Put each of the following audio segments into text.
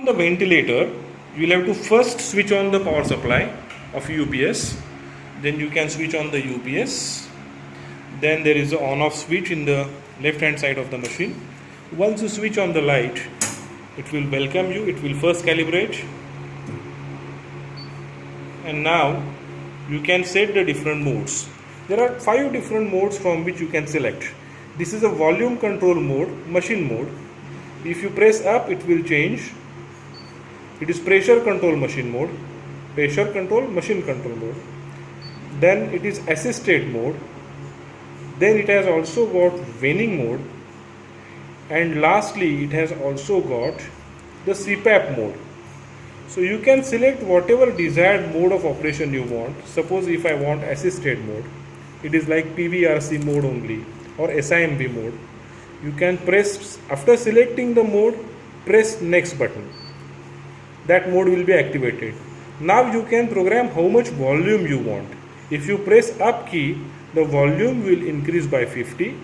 On the ventilator, you will have to first switch on the power supply of UPS. Then you can switch on the UPS. Then there is an on-off switch in the left hand side of the machine. Once you switch on the light, it will welcome you. It will first calibrate. And now you can set the different modes. There are 5 different modes from which you can select. This is a volume control mode, machine mode. If you press up, it will change. It is pressure control machine mode, pressure control machine control mode. Then it is assisted mode. Then it has also got vaning mode. And lastly, it has also got the CPAP mode. So you can select whatever desired mode of operation you want. Suppose if I want assisted mode, it is like PVRC mode only or SIMB mode. You can press, after selecting the mode, press next button. That mode will be activated. Now you can program how much volume you want. If you press up key, the volume will increase by 50.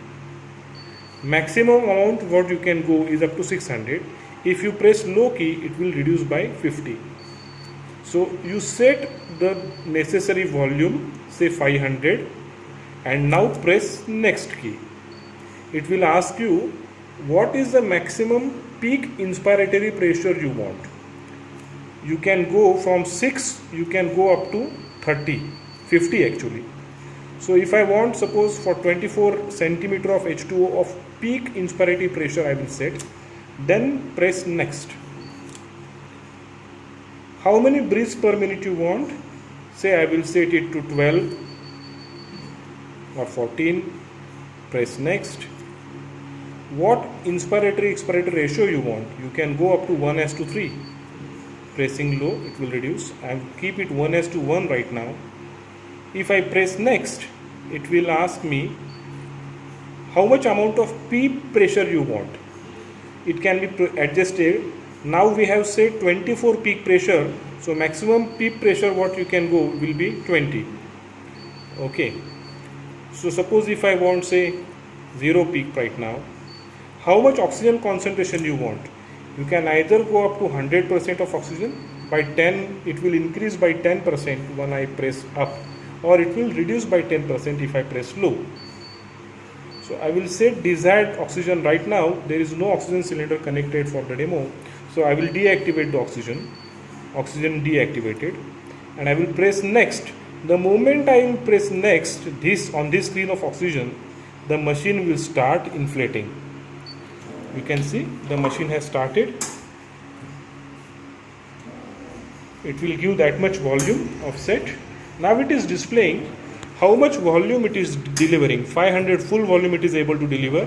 Maximum amount what you can go is up to 600. If you press low key, it will reduce by 50. So you set the necessary volume, say 500, and now press next key. It will ask you what is the maximum peak inspiratory pressure you want. You can go from 6, you can go up to 30, 50 actually. So if I want, suppose for 24 centimeter of H2O of peak inspiratory pressure I will set, then press next. How many breaths per minute you want? Say I will set it to 12 or 14, press next. What inspiratory expiratory ratio you want? You can go up to 1:3. Pressing low, it will reduce. I will keep it 1:1 right now. If I press next, it will ask me how much amount of PEEP pressure you want. It can be adjusted. Now we have set 24 peak pressure, so maximum PEEP pressure what you can go will be 20. Okay. So suppose if I want say 0 peak right now, how much oxygen concentration you want? You can either go up to 100% of oxygen. By 10, it will increase by 10% when I press up, or it will reduce by 10% if I press low. So I will set desired oxygen. Right now there is no oxygen cylinder connected for the demo, so I will deactivate the oxygen deactivated, and I will press next. The moment I will press next, on this screen of oxygen, the machine will start inflating. You can see the machine has started. It will give that much volume offset. Now it is displaying how much volume it is delivering. 500 full volume it is able to deliver.